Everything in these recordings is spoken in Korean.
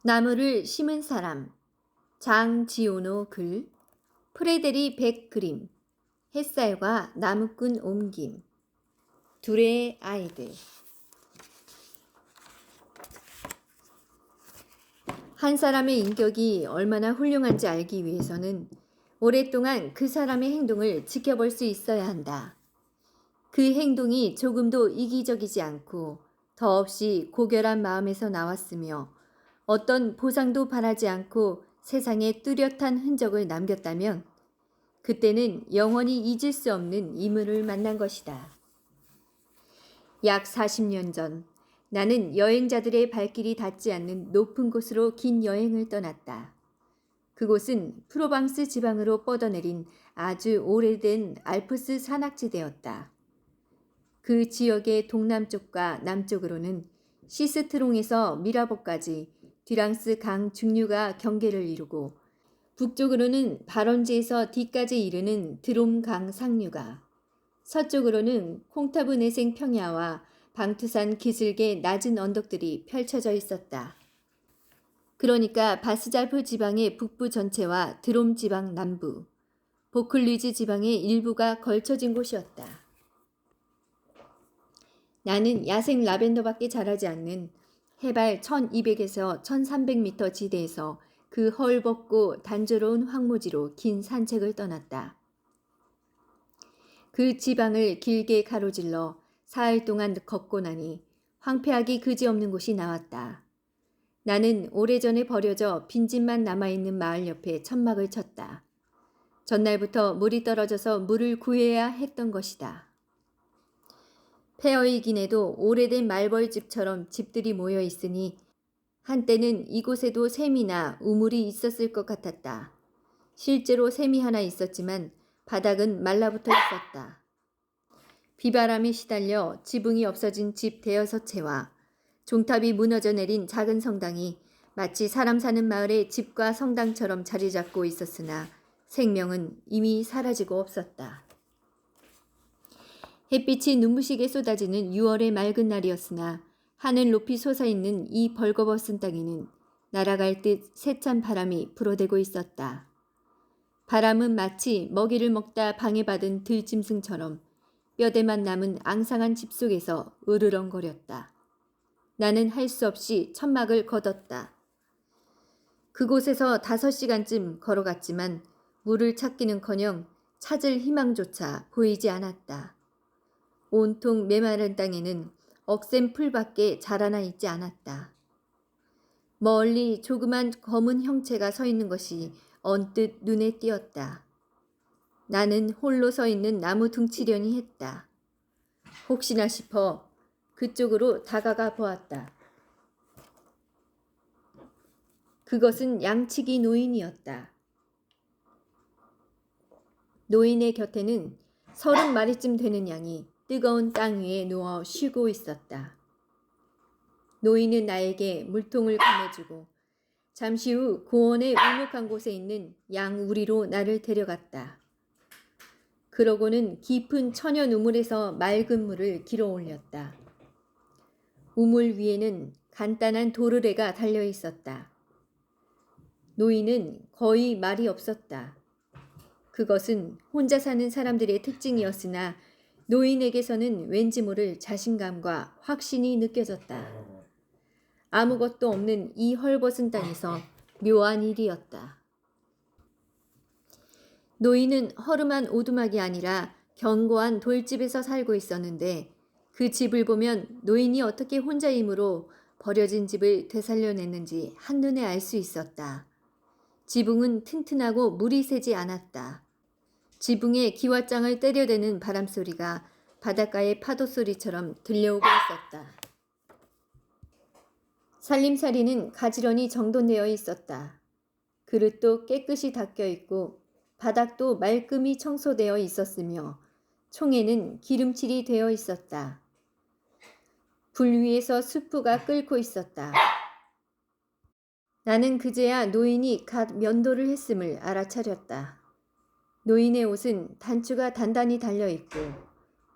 나무를 심은 사람 장지오노 글 프레데리 백 그림 햇살과 나무꾼 옮김 둘의 아이들 한 사람의 인격이 얼마나 훌륭한지 알기 위해서는 오랫동안 그 사람의 행동을 지켜볼 수 있어야 한다. 그 행동이 조금도 이기적이지 않고 더없이 고결한 마음에서 나왔으며 어떤 보상도 바라지 않고 세상에 뚜렷한 흔적을 남겼다면 그때는 영원히 잊을 수 없는 인물을 만난 것이다. 약 40년 전 나는 여행자들의 발길이 닿지 않는 높은 곳으로 긴 여행을 떠났다. 그곳은 프로방스 지방으로 뻗어내린 아주 오래된 알프스 산악지대였다. 그 지역의 동남쪽과 남쪽으로는 시스트롱에서 미라보까지 뒤랑스 강 중류가 경계를 이루고 북쪽으로는 바런지에서 뒤까지 이르는 드롬강 상류가, 서쪽으로는 콩타브 내생 평야와 방투산 기슭의 낮은 언덕들이 펼쳐져 있었다. 그러니까 바스잘프 지방의 북부 전체와 드롬 지방 남부, 보클리즈 지방의 일부가 걸쳐진 곳이었다. 나는 야생 라벤더밖에 자라지 않는 해발 1200에서 1300m 지대에서 그 헐벗고 단조로운 황무지로 긴 산책을 떠났다. 그 지방을 길게 가로질러 사흘 동안 걷고 나니 황폐하기 그지없는 곳이 나왔다. 나는 오래전에 버려져 빈집만 남아있는 마을 옆에 천막을 쳤다. 전날부터 물이 떨어져서 물을 구해야 했던 것이다. 폐허이긴 해도 오래된 말벌집처럼 집들이 모여 있으니 한때는 이곳에도 샘이나 우물이 있었을 것 같았다. 실제로 샘이 하나 있었지만 바닥은 말라붙어 있었다. 비바람이 시달려 지붕이 없어진 집 대여섯 채와 종탑이 무너져 내린 작은 성당이 마치 사람 사는 마을의 집과 성당처럼 자리 잡고 있었으나 생명은 이미 사라지고 없었다. 햇빛이 눈부시게 쏟아지는 6월의 맑은 날이었으나 하늘 높이 솟아있는 이 벌거벗은 땅에는 날아갈 듯 세찬 바람이 불어대고 있었다. 바람은 마치 먹이를 먹다 방해받은 들짐승처럼 뼈대만 남은 앙상한 집 속에서 으르렁거렸다. 나는 할 수 없이 천막을 걷었다. 그곳에서 5시간쯤 걸어갔지만 물을 찾기는커녕 찾을 희망조차 보이지 않았다. 온통 메마른 땅에는 억센 풀밖에 자라나 있지 않았다. 멀리 조그만 검은 형체가 서 있는 것이 언뜻 눈에 띄었다. 나는 홀로 서 있는 나무 둥치려니 했다. 혹시나 싶어 그쪽으로 다가가 보았다. 그것은 양치기 노인이었다. 노인의 곁에는 30마리쯤 되는 양이 뜨거운 땅 위에 누워 쉬고 있었다. 노인은 나에게 물통을 건네주고 잠시 후 고원의 울목한 곳에 있는 양 우리로 나를 데려갔다. 그러고는 깊은 천연 우물에서 맑은 물을 길어 올렸다. 우물 위에는 간단한 도르래가 달려 있었다. 노인은 거의 말이 없었다. 그것은 혼자 사는 사람들의 특징이었으나 노인에게서는 왠지 모를 자신감과 확신이 느껴졌다. 아무것도 없는 이 헐벗은 땅에서 묘한 일이었다. 노인은 허름한 오두막이 아니라 견고한 돌집에서 살고 있었는데 그 집을 보면 노인이 어떻게 혼자 힘으로 버려진 집을 되살려냈는지 한눈에 알 수 있었다. 지붕은 튼튼하고 물이 새지 않았다. 지붕에 기왓장을 때려대는 바람소리가 바닷가의 파도소리처럼 들려오고 있었다. 살림살이는 가지런히 정돈되어 있었다. 그릇도 깨끗이 닦여 있고 바닥도 말끔히 청소되어 있었으며 총에는 기름칠이 되어 있었다. 불 위에서 수프가 끓고 있었다. 나는 그제야 노인이 갓 면도를 했음을 알아차렸다. 노인의 옷은 단추가 단단히 달려있고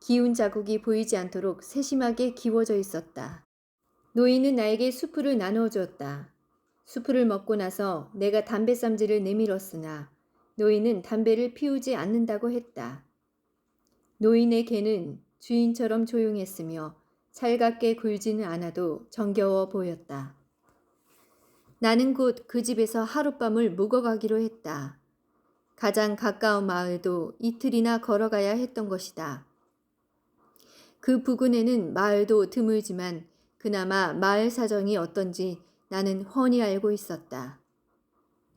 기운 자국이 보이지 않도록 세심하게 기워져 있었다. 노인은 나에게 수프를 나누어 주었다. 수프를 먹고 나서 내가 담배 쌈지를 내밀었으나 노인은 담배를 피우지 않는다고 했다. 노인의 개는 주인처럼 조용했으며 살갑게 굴지는 않아도 정겨워 보였다. 나는 곧 그 집에서 하룻밤을 묵어가기로 했다. 가장 가까운 마을도 이틀이나 걸어가야 했던 것이다. 그 부근에는 마을도 드물지만 그나마 마을 사정이 어떤지 나는 훤히 알고 있었다.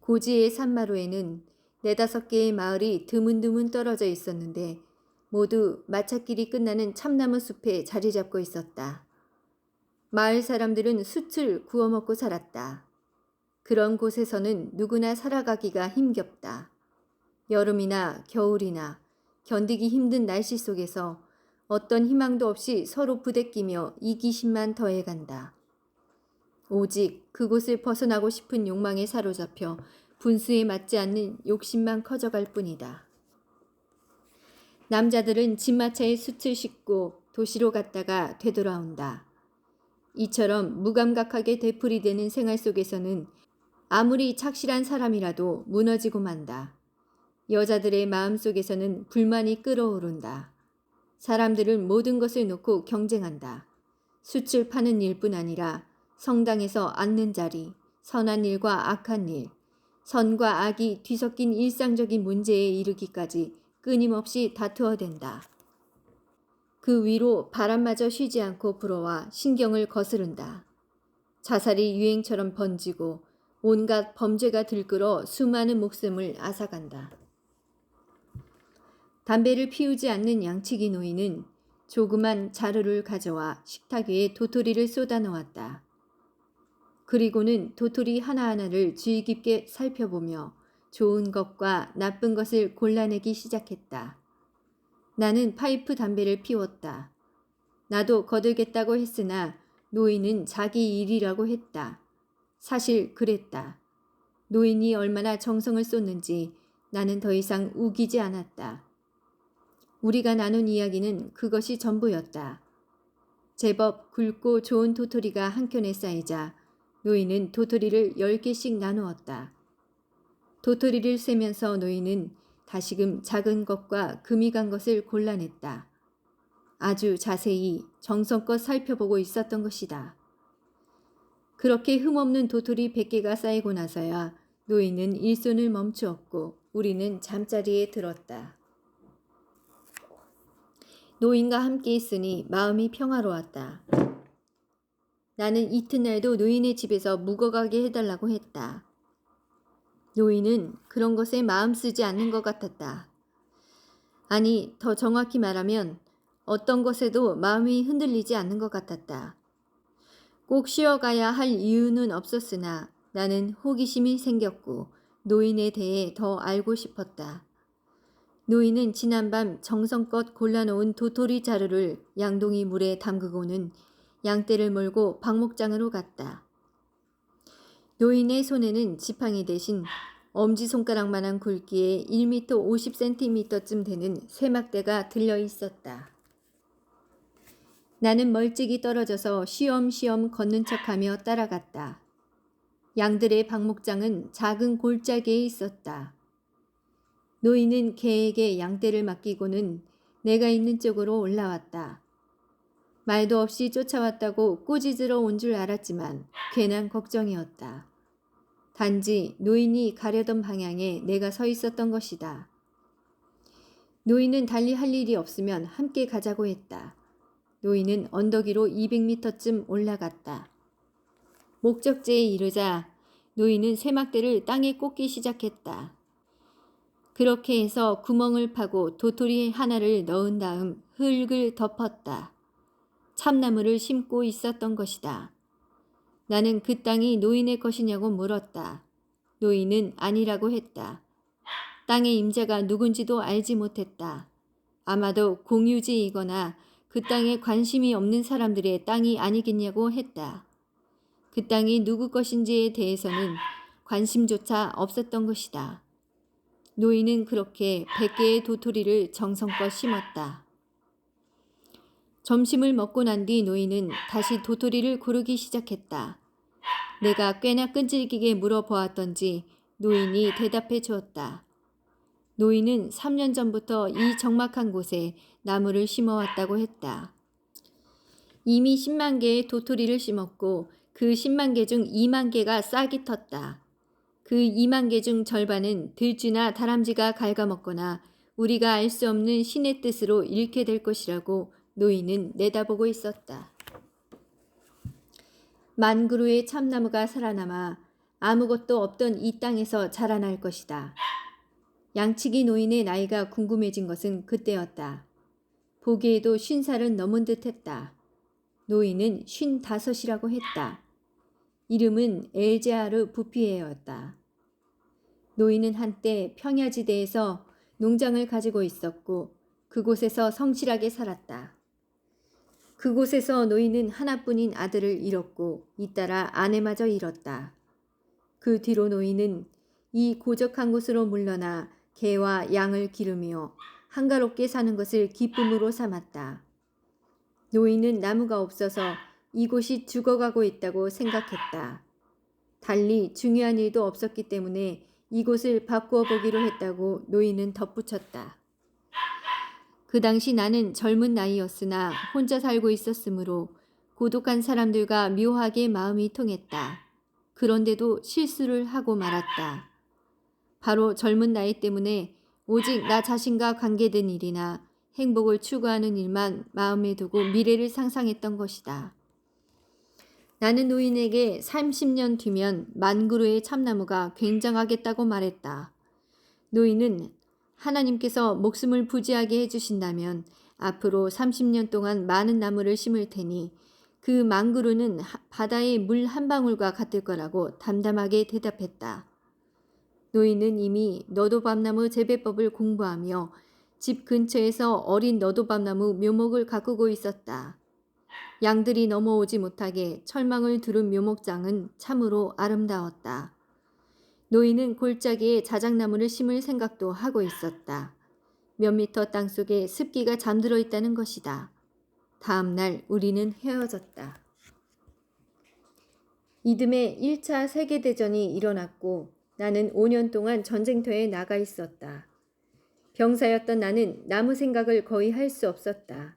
고지의 산마루에는 4-5개의 마을이 드문드문 떨어져 있었는데 모두 마찻길이 끝나는 참나무 숲에 자리 잡고 있었다. 마을 사람들은 숯을 구워 먹고 살았다. 그런 곳에서는 누구나 살아가기가 힘겹다. 여름이나 겨울이나 견디기 힘든 날씨 속에서 어떤 희망도 없이 서로 부대끼며 이기심만 더해간다. 오직 그곳을 벗어나고 싶은 욕망에 사로잡혀 분수에 맞지 않는 욕심만 커져갈 뿐이다. 남자들은 집마차에 숯을 싣고 도시로 갔다가 되돌아온다. 이처럼 무감각하게 되풀이되는 생활 속에서는 아무리 착실한 사람이라도 무너지고 만다. 여자들의 마음속에서는 불만이 끓어오른다. 사람들은 모든 것을 놓고 경쟁한다. 숯을 파는 일뿐 아니라 성당에서 앉는 자리, 선한 일과 악한 일, 선과 악이 뒤섞인 일상적인 문제에 이르기까지 끊임없이 다투어댄다. 그 위로 바람마저 쉬지 않고 불어와 신경을 거스른다. 자살이 유행처럼 번지고 온갖 범죄가 들끓어 수많은 목숨을 앗아간다. 담배를 피우지 않는 양치기 노인은 조그만 자루를 가져와 식탁 위에 도토리를 쏟아 놓았다. 그리고는 도토리 하나하나를 주의 깊게 살펴보며 좋은 것과 나쁜 것을 골라내기 시작했다. 나는 파이프 담배를 피웠다. 나도 거들겠다고 했으나 노인은 자기 일이라고 했다. 사실 그랬다. 노인이 얼마나 정성을 쏟는지 나는 더 이상 우기지 않았다. 우리가 나눈 이야기는 그것이 전부였다. 제법 굵고 좋은 도토리가 한 켠에 쌓이자 노인은 도토리를 10개씩 나누었다. 도토리를 세면서 노인은 다시금 작은 것과 금이 간 것을 골라냈다. 아주 자세히 정성껏 살펴보고 있었던 것이다. 그렇게 흠없는 도토리 100개가 쌓이고 나서야 노인은 일손을 멈추었고 우리는 잠자리에 들었다. 노인과 함께 있으니 마음이 평화로웠다. 나는 이튿날도 노인의 집에서 묵어가게 해달라고 했다. 노인은 그런 것에 마음 쓰지 않는 것 같았다. 아니, 더 정확히 말하면 어떤 것에도 마음이 흔들리지 않는 것 같았다. 꼭 쉬어가야 할 이유는 없었으나 나는 호기심이 생겼고 노인에 대해 더 알고 싶었다. 노인은 지난밤 정성껏 골라놓은 도토리 자루를 양동이 물에 담그고는 양떼를 몰고 박목장으로 갔다. 노인의 손에는 지팡이 대신 엄지손가락만한 굵기에 1m 50cm쯤 되는 쇠막대가 들려 있었다. 나는 멀찍이 떨어져서 쉬엄쉬엄 걷는 척하며 따라갔다. 양들의 박목장은 작은 골짜기에 있었다. 노인은 개에게 양떼를 맡기고는 내가 있는 쪽으로 올라왔다. 말도 없이 쫓아왔다고 꾸짖으러 온 줄 알았지만 괜한 걱정이었다. 단지 노인이 가려던 방향에 내가 서 있었던 것이다. 노인은 달리 할 일이 없으면 함께 가자고 했다. 노인은 언덕 위로 200m쯤 올라갔다. 목적지에 이르자 노인은 쇠막대를 땅에 꽂기 시작했다. 그렇게 해서 구멍을 파고 도토리 하나를 넣은 다음 흙을 덮었다. 참나무를 심고 있었던 것이다. 나는 그 땅이 노인의 것이냐고 물었다. 노인은 아니라고 했다. 땅의 임자가 누군지도 알지 못했다. 아마도 공유지이거나 그 땅에 관심이 없는 사람들의 땅이 아니겠냐고 했다. 그 땅이 누구 것인지에 대해서는 관심조차 없었던 것이다. 노인은 그렇게 100개의 도토리를 정성껏 심었다. 점심을 먹고 난 뒤 노인은 다시 도토리를 고르기 시작했다. 내가 꽤나 끈질기게 물어보았던지 노인이 대답해 주었다. 노인은 3년 전부터 이 적막한 곳에 나무를 심어왔다고 했다. 이미 10만 개의 도토리를 심었고 그 10만 개 중 2만 개가 싹이 텄다. 그 2만 개 중 절반은 들쥐나 다람쥐가 갉아먹거나 우리가 알 수 없는 신의 뜻으로 잃게 될 것이라고 노인은 내다보고 있었다. 만 그루의 참나무가 살아남아 아무것도 없던 이 땅에서 자라날 것이다. 양치기 노인의 나이가 궁금해진 것은 그때였다. 보기에도 50살은 넘은 듯했다. 노인은 55이라고 했다. 이름은 엘제아르 부피에였다. 노인은 한때 평야지대에서 농장을 가지고 있었고 그곳에서 성실하게 살았다. 그곳에서 노인은 하나뿐인 아들을 잃었고 잇따라 아내마저 잃었다. 그 뒤로 노인은 이 고적한 곳으로 물러나 개와 양을 기르며 한가롭게 사는 것을 기쁨으로 삼았다. 노인은 나무가 없어서 이곳이 죽어가고 있다고 생각했다. 달리 중요한 일도 없었기 때문에 이곳을 바꾸어 보기로 했다고 노인은 덧붙였다. 그 당시 나는 젊은 나이였으나 혼자 살고 있었으므로 고독한 사람들과 묘하게 마음이 통했다. 그런데도 실수를 하고 말았다. 바로 젊은 나이 때문에 오직 나 자신과 관계된 일이나 행복을 추구하는 일만 마음에 두고 미래를 상상했던 것이다. 나는 노인에게 30년 뒤면 만 그루의 참나무가 굉장하겠다고 말했다. 노인은 하나님께서 목숨을 부지하게 해주신다면 앞으로 30년 동안 많은 나무를 심을 테니 그 만 그루는 바다의 물 한 방울과 같을 거라고 담담하게 대답했다. 노인은 이미 너도밤나무 재배법을 공부하며 집 근처에서 어린 너도밤나무 묘목을 가꾸고 있었다. 양들이 넘어오지 못하게 철망을 두른 묘목장은 참으로 아름다웠다. 노인은 골짜기에 자작나무를 심을 생각도 하고 있었다. 몇 미터 땅속에 습기가 잠들어 있다는 것이다. 다음 날 우리는 헤어졌다. 이듬해 1차 세계대전이 일어났고 나는 5년 동안 전쟁터에 나가 있었다. 병사였던 나는 나무 생각을 거의 할 수 없었다.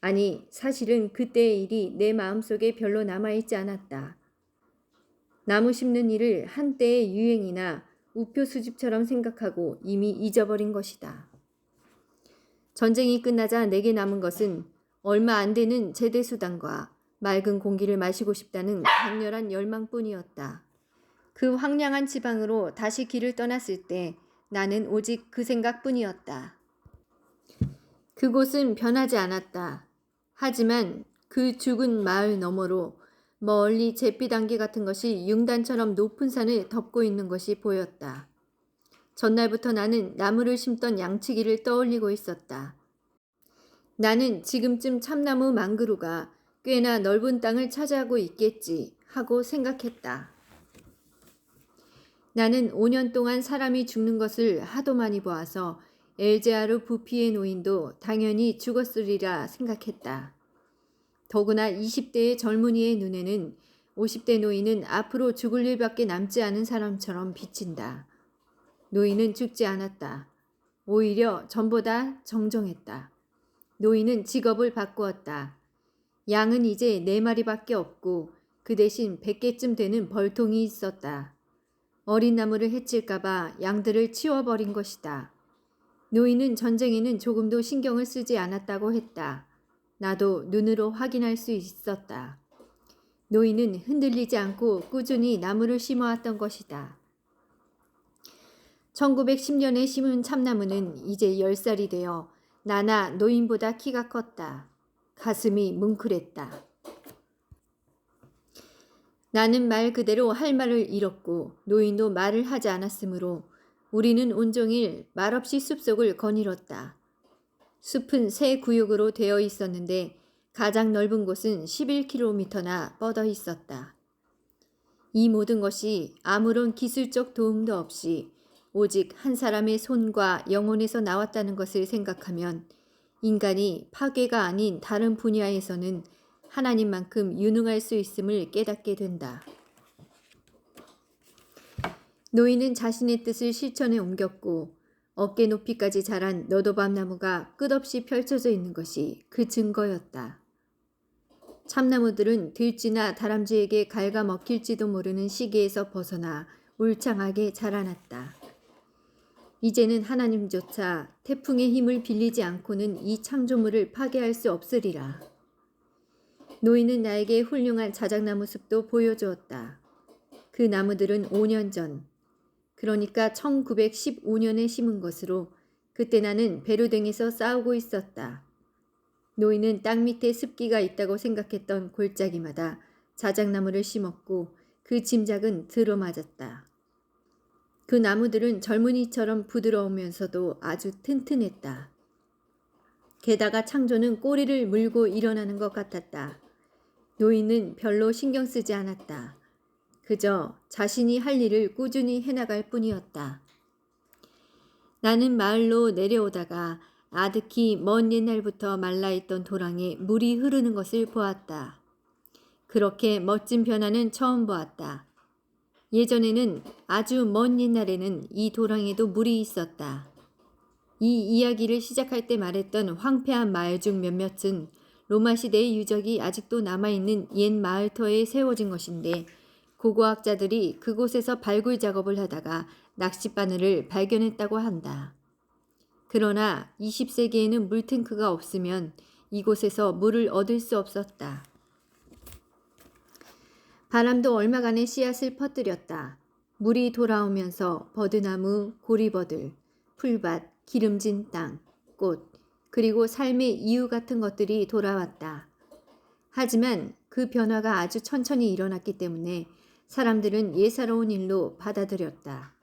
아니, 사실은 그때의 일이 내 마음속에 별로 남아있지 않았다. 나무 심는 일을 한때의 유행이나 우표 수집처럼 생각하고 이미 잊어버린 것이다. 전쟁이 끝나자 내게 남은 것은 얼마 안 되는 제대수당과 맑은 공기를 마시고 싶다는 강렬한 열망뿐이었다. 그 황량한 지방으로 다시 길을 떠났을 때 나는 오직 그 생각뿐이었다. 그곳은 변하지 않았다. 하지만 그 죽은 마을 너머로 멀리 잿빛 안개 같은 것이 융단처럼 높은 산을 덮고 있는 것이 보였다. 전날부터 나는 나무를 심던 양치기를 떠올리고 있었다. 나는 지금쯤 참나무 만 그루가 꽤나 넓은 땅을 차지하고 있겠지 하고 생각했다. 나는 5년 동안 사람이 죽는 것을 하도 많이 보아서 엘제아르 부피의 노인도 당연히 죽었으리라 생각했다. 더구나 20대의 젊은이의 눈에는 50대 노인은 앞으로 죽을 일밖에 남지 않은 사람처럼 비친다. 노인은 죽지 않았다. 오히려 전보다 정정했다. 노인은 직업을 바꾸었다. 양은 이제 4마리밖에 없고 그 대신 100개쯤 되는 벌통이 있었다. 어린 나무를 해칠까봐 양들을 치워버린 것이다. 노인은 전쟁에는 조금도 신경을 쓰지 않았다고 했다. 나도 눈으로 확인할 수 있었다. 노인은 흔들리지 않고 꾸준히 나무를 심어왔던 것이다. 1910년에 심은 참나무는 이제 10살이 되어 나나 노인보다 키가 컸다. 가슴이 뭉클했다. 나는 말 그대로 할 말을 잃었고 노인도 말을 하지 않았으므로 우리는 온종일 말없이 숲속을 거닐었다. 숲은 새 구역으로 되어 있었는데 가장 넓은 곳은 11km나 뻗어 있었다. 이 모든 것이 아무런 기술적 도움도 없이 오직 한 사람의 손과 영혼에서 나왔다는 것을 생각하면 인간이 파괴가 아닌 다른 분야에서는 하나님만큼 유능할 수 있음을 깨닫게 된다. 노인은 자신의 뜻을 실천에 옮겼고 어깨 높이까지 자란 너도밤 나무가 끝없이 펼쳐져 있는 것이 그 증거였다. 참나무들은 들쥐나 다람쥐에게 갉아먹힐지도 모르는 시기에서 벗어나 울창하게 자라났다. 이제는 하나님조차 태풍의 힘을 빌리지 않고는 이 창조물을 파괴할 수 없으리라. 노인은 나에게 훌륭한 자작나무 숲도 보여주었다. 그 나무들은 5년 전, 그러니까 1915년에 심은 것으로 그때 나는 베르댕에서 싸우고 있었다. 노인은 땅 밑에 습기가 있다고 생각했던 골짜기마다 자작나무를 심었고 그 짐작은 들어맞았다. 그 나무들은 젊은이처럼 부드러우면서도 아주 튼튼했다. 게다가 창조는 꼬리를 물고 일어나는 것 같았다. 노인은 별로 신경 쓰지 않았다. 그저 자신이 할 일을 꾸준히 해나갈 뿐이었다. 나는 마을로 내려오다가 아득히 먼 옛날부터 말라있던 도랑에 물이 흐르는 것을 보았다. 그렇게 멋진 변화는 처음 보았다. 예전에는 아주 먼 옛날에는 이 도랑에도 물이 있었다. 이 이야기를 시작할 때 말했던 황폐한 마을 중 몇몇은 로마 시대의 유적이 아직도 남아있는 옛 마을터에 세워진 것인데 고고학자들이 그곳에서 발굴 작업을 하다가 낚싯바늘을 발견했다고 한다. 그러나 20세기에는 물탱크가 없으면 이곳에서 물을 얻을 수 없었다. 바람도 얼마간의 씨앗을 퍼뜨렸다. 물이 돌아오면서 버드나무, 고리버들, 풀밭, 기름진 땅, 꽃, 그리고 삶의 이유 같은 것들이 돌아왔다. 하지만 그 변화가 아주 천천히 일어났기 때문에 사람들은 예사로운 일로 받아들였다.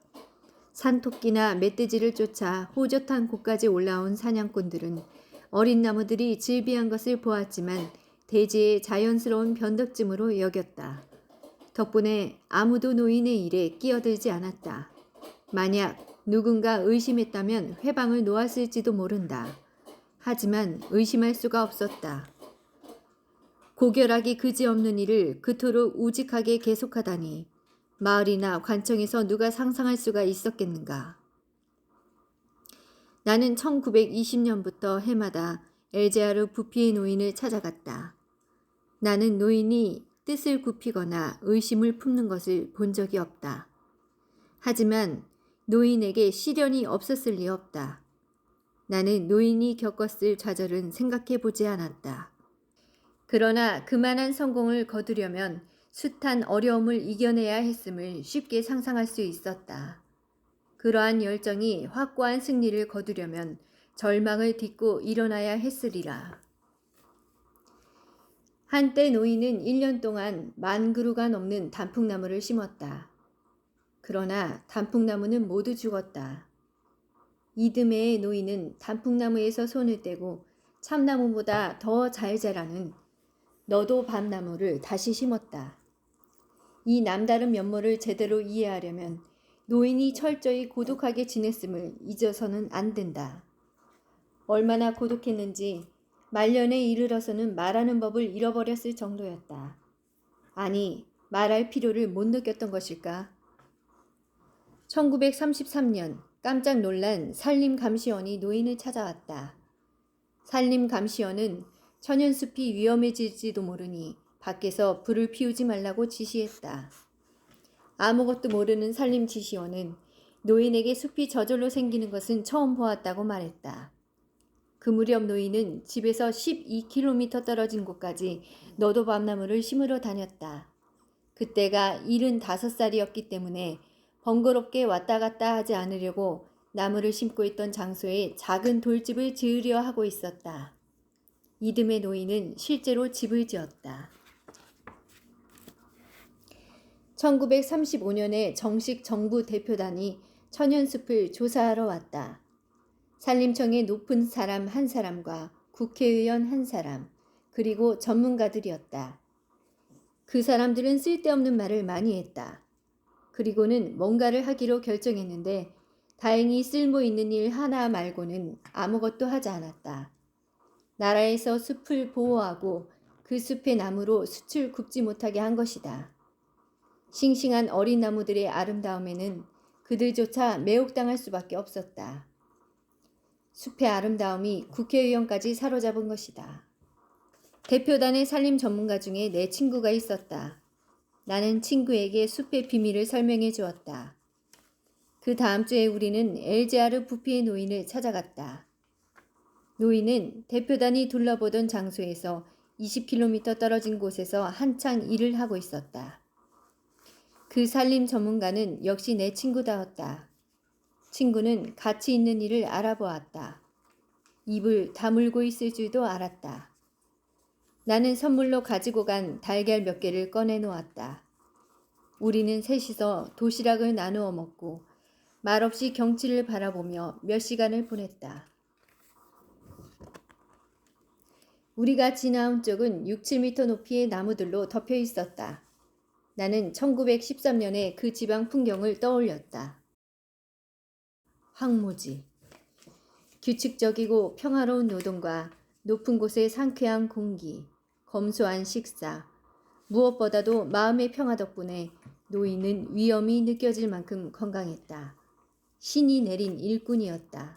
산토끼나 멧돼지를 쫓아 호젓한 곳까지 올라온 사냥꾼들은 어린 나무들이 즐비한 것을 보았지만 대지의 자연스러운 변덕쯤으로 여겼다. 덕분에 아무도 노인의 일에 끼어들지 않았다. 만약 누군가 의심했다면 회방을 놓았을지도 모른다. 하지만 의심할 수가 없었다. 고결하기 그지없는 일을 그토록 우직하게 계속하다니 마을이나 관청에서 누가 상상할 수가 있었겠는가. 나는 1920년부터 해마다 엘제하르 부피의 노인을 찾아갔다. 나는 노인이 뜻을 굽히거나 의심을 품는 것을 본 적이 없다. 하지만 노인에게 시련이 없었을 리 없다. 나는 노인이 겪었을 좌절은 생각해 보지 않았다. 그러나 그만한 성공을 거두려면 숱한 어려움을 이겨내야 했음을 쉽게 상상할 수 있었다. 그러한 열정이 확고한 승리를 거두려면 절망을 딛고 일어나야 했으리라. 한때 노인은 1년 동안 10,000그루가 넘는 단풍나무를 심었다. 그러나 단풍나무는 모두 죽었다. 이듬해의 노인은 단풍나무에서 손을 떼고 참나무보다 더 잘 자라는 너도 밤나무를 다시 심었다. 이 남다른 면모를 제대로 이해하려면 노인이 철저히 고독하게 지냈음을 잊어서는 안 된다. 얼마나 고독했는지 말년에 이르러서는 말하는 법을 잃어버렸을 정도였다. 아니, 말할 필요를 못 느꼈던 것일까? 1933년 깜짝 놀란 산림감시원이 노인을 찾아왔다. 산림감시원은 천연숲이 위험해질지도 모르니 밖에서 불을 피우지 말라고 지시했다. 아무것도 모르는 산림지시원은 노인에게 숲이 저절로 생기는 것은 처음 보았다고 말했다. 그 무렵 노인은 집에서 12km 떨어진 곳까지 너도 밤나무를 심으러 다녔다. 그때가 75살이었기 때문에 번거롭게 왔다 갔다 하지 않으려고 나무를 심고 있던 장소에 작은 돌집을 지으려 하고 있었다. 이듬해 노인은 실제로 집을 지었다. 1935년에 정식 정부 대표단이 천연숲을 조사하러 왔다. 산림청의 높은 사람 한 사람과 국회의원 한 사람, 그리고 전문가들이었다. 그 사람들은 쓸데없는 말을 많이 했다. 그리고는 뭔가를 하기로 결정했는데 다행히 쓸모 있는 일 하나 말고는 아무것도 하지 않았다. 나라에서 숲을 보호하고 그 그 숲의 나무로 숯을 굽지 못하게 한 것이다. 싱싱한 어린 나무들의 아름다움에는 그들조차 매혹당할 수밖에 없었다. 숲의 아름다움이 국회의원까지 사로잡은 것이다. 대표단의 산림 전문가 중에 내 친구가 있었다. 나는 친구에게 숲의 비밀을 설명해 주었다. 그 다음 주에 우리는 엘제아르 부피의 노인을 찾아갔다. 노인은 대표단이 둘러보던 장소에서 20km 떨어진 곳에서 한창 일을 하고 있었다. 그 산림 전문가는 역시 내 친구다웠다. 친구는 가치 있는 일을 알아보았다. 입을 다물고 있을 줄도 알았다. 나는 선물로 가지고 간 달걀 몇 개를 꺼내 놓았다. 우리는 셋이서 도시락을 나누어 먹고 말없이 경치를 바라보며 몇 시간을 보냈다. 우리가 지나온 쪽은 6, 7m 높이의 나무들로 덮여 있었다. 나는 1913년에 그 지방 풍경을 떠올렸다. 황무지. 규칙적이고 평화로운 노동과 높은 곳의 상쾌한 공기, 검소한 식사, 무엇보다도 마음의 평화 덕분에 노인은 위험이 느껴질 만큼 건강했다. 신이 내린 일꾼이었다.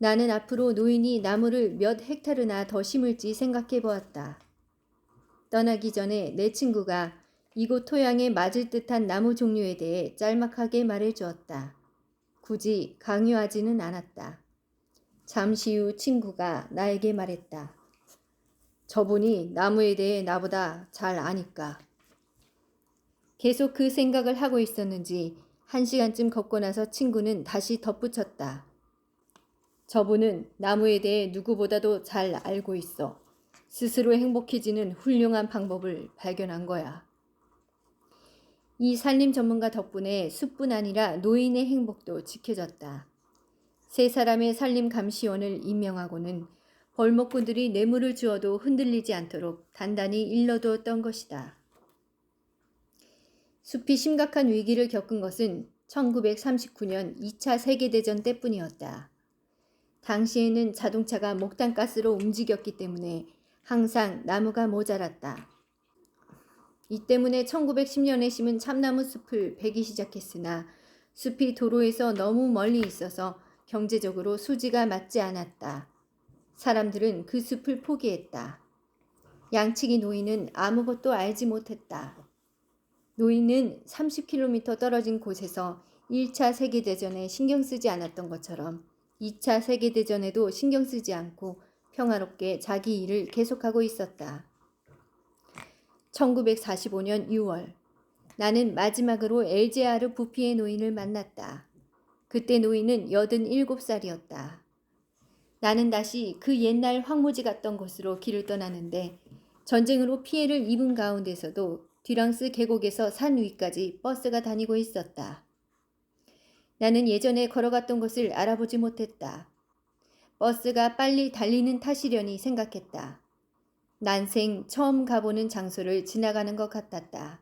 나는 앞으로 노인이 나무를 몇 헥타르나 더 심을지 생각해 보았다. 떠나기 전에 내 친구가 이곳 토양에 맞을 듯한 나무 종류에 대해 짤막하게 말해 주었다. 굳이 강요하지는 않았다. 잠시 후 친구가 나에게 말했다. 저분이 나무에 대해 나보다 잘 아니까. 계속 그 생각을 하고 있었는지 1시간쯤 걷고 나서 친구는 다시 덧붙였다. 저분은 나무에 대해 누구보다도 잘 알고 있어. 스스로 행복해지는 훌륭한 방법을 발견한 거야. 이 산림 전문가 덕분에 숲뿐 아니라 노인의 행복도 지켜졌다. 세 사람의 산림 감시원을 임명하고는 벌목꾼들이 뇌물을 주어도 흔들리지 않도록 단단히 일러두었던 것이다. 숲이 심각한 위기를 겪은 것은 1939년 2차 세계대전 때뿐이었다. 당시에는 자동차가 목탄가스로 움직였기 때문에 항상 나무가 모자랐다. 이 때문에 1910년에 심은 참나무 숲을 베기 시작했으나 숲이 도로에서 너무 멀리 있어서 경제적으로 수지가 맞지 않았다. 사람들은 그 숲을 포기했다. 양치기 노인은 아무것도 알지 못했다. 노인은 30km 떨어진 곳에서 1차 세계대전에 신경 쓰지 않았던 것처럼 2차 세계대전에도 신경 쓰지 않고 평화롭게 자기 일을 계속하고 있었다. 1945년 6월, 나는 마지막으로 엘제아르 부피의 노인을 만났다. 그때 노인은 87살이었다. 나는 다시 그 옛날 황무지 같던 곳으로 길을 떠나는데 전쟁으로 피해를 입은 가운데서도 뒤랑스 계곡에서 산 위까지 버스가 다니고 있었다. 나는 예전에 걸어갔던 곳을 알아보지 못했다. 버스가 빨리 달리는 탓이려니 생각했다. 난생 처음 가보는 장소를 지나가는 것 같았다.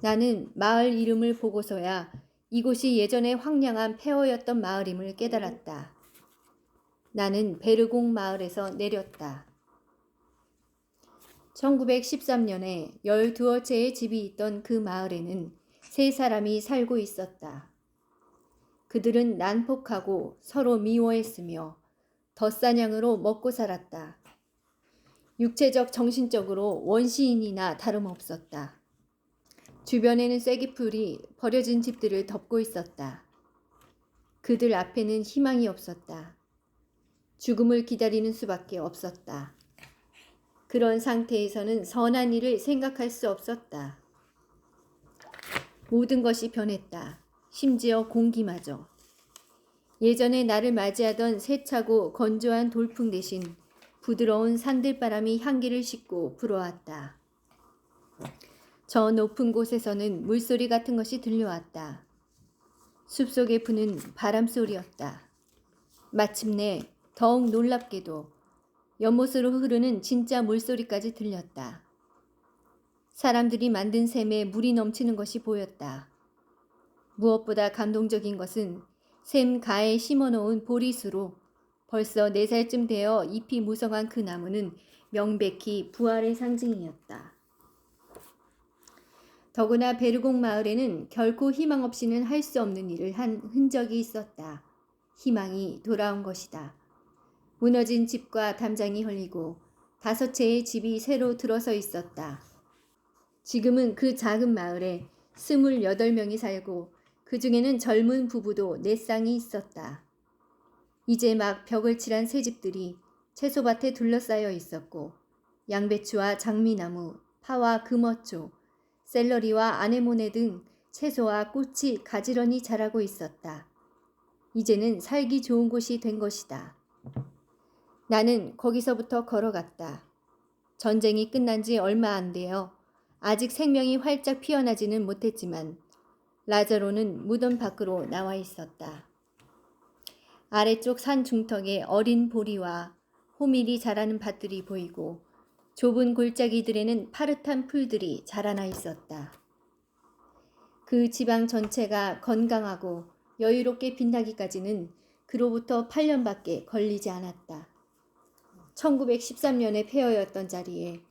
나는 마을 이름을 보고서야 이곳이 예전에 황량한 폐허였던 마을임을 깨달았다. 나는 베르공 마을에서 내렸다. 1913년에 12채의 집이 있던 그 마을에는 3사람이 살고 있었다. 그들은 난폭하고 서로 미워했으며 덧사냥으로 먹고 살았다. 육체적, 정신적으로 원시인이나 다름없었다. 주변에는 쐐기풀이 버려진 집들을 덮고 있었다. 그들 앞에는 희망이 없었다. 죽음을 기다리는 수밖에 없었다. 그런 상태에서는 선한 일을 생각할 수 없었다. 모든 것이 변했다. 심지어 공기마저. 예전에 나를 맞이하던 세차고 건조한 돌풍 대신 부드러운 산들바람이 향기를 싣고 불어왔다. 저 높은 곳에서는 물소리 같은 것이 들려왔다. 숲속에 부는 바람소리였다. 마침내 더욱 놀랍게도 연못으로 흐르는 진짜 물소리까지 들렸다. 사람들이 만든 샘에 물이 넘치는 것이 보였다. 무엇보다 감동적인 것은 샘 가에 심어놓은 보리수로 벌써 4살쯤 되어 잎이 무성한 그 나무는 명백히 부활의 상징이었다. 더구나 베르공 마을에는 결코 희망 없이는 할 수 없는 일을 한 흔적이 있었다. 희망이 돌아온 것이다. 무너진 집과 담장이 흘리고 5채의 집이 새로 들어서 있었다. 지금은 그 작은 마을에 28명이 살고 그 중에는 젊은 부부도 4쌍이 있었다. 이제 막 벽을 칠한 새 집들이 채소밭에 둘러싸여 있었고 양배추와 장미나무, 파와 금어초, 샐러리와 아네모네 등 채소와 꽃이 가지런히 자라고 있었다. 이제는 살기 좋은 곳이 된 것이다. 나는 거기서부터 걸어갔다. 전쟁이 끝난 지 얼마 안 되어 아직 생명이 활짝 피어나지는 못했지만 라자로는 무덤 밖으로 나와 있었다. 아래쪽 산 중턱에 어린 보리와 호밀이 자라는 밭들이 보이고 좁은 골짜기들에는 파릇한 풀들이 자라나 있었다. 그 지방 전체가 건강하고 여유롭게 빛나기까지는 그로부터 8년밖에 걸리지 않았다. 1913년에 폐허였던 자리에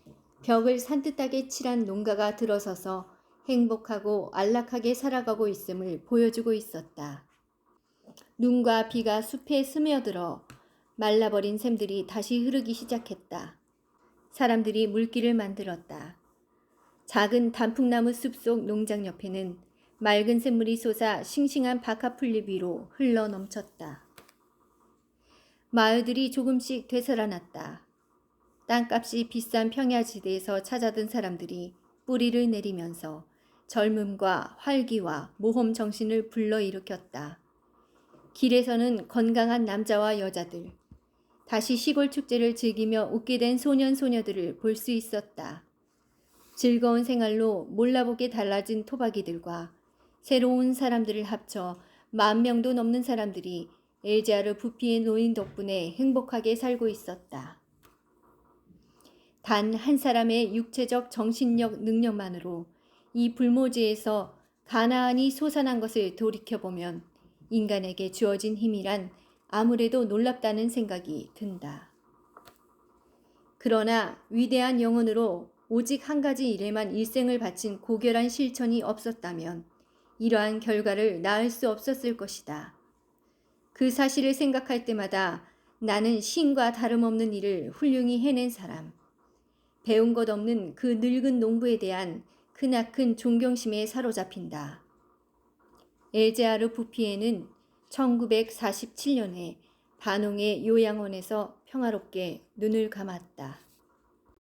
벽을 산뜻하게 칠한 농가가 들어서서 행복하고 안락하게 살아가고 있음을 보여주고 있었다. 눈과 비가 숲에 스며들어 말라버린 샘들이 다시 흐르기 시작했다. 사람들이 물길을 만들었다. 작은 단풍나무 숲속 농장 옆에는 맑은 샘물이 솟아 싱싱한 바카풀잎 위로 흘러 넘쳤다. 마을들이 조금씩 되살아났다. 땅값이 비싼 평야지대에서 찾아든 사람들이 뿌리를 내리면서 젊음과 활기와 모험 정신을 불러일으켰다. 길에서는 건강한 남자와 여자들, 다시 시골 축제를 즐기며 웃게 된 소년 소녀들을 볼 수 있었다. 즐거운 생활로 몰라보게 달라진 토박이들과 새로운 사람들을 합쳐 10,000명도 넘는 사람들이 엘자르 부피의 노인 덕분에 행복하게 살고 있었다. 단 한 사람의 육체적 정신력 능력만으로 이 불모지에서 가나안이 솟아난 것을 돌이켜보면 인간에게 주어진 힘이란 아무래도 놀랍다는 생각이 든다. 그러나 위대한 영혼으로 오직 한 가지 일에만 일생을 바친 고결한 실천이 없었다면 이러한 결과를 낳을 수 없었을 것이다. 그 사실을 생각할 때마다 나는 신과 다름없는 일을 훌륭히 해낸 사람, 배운 것 없는 그 늙은 농부에 대한 크나큰 존경심에 사로잡힌다. 엘제아르 부피에는 1947년에 반홍의 요양원에서 평화롭게 눈을 감았다.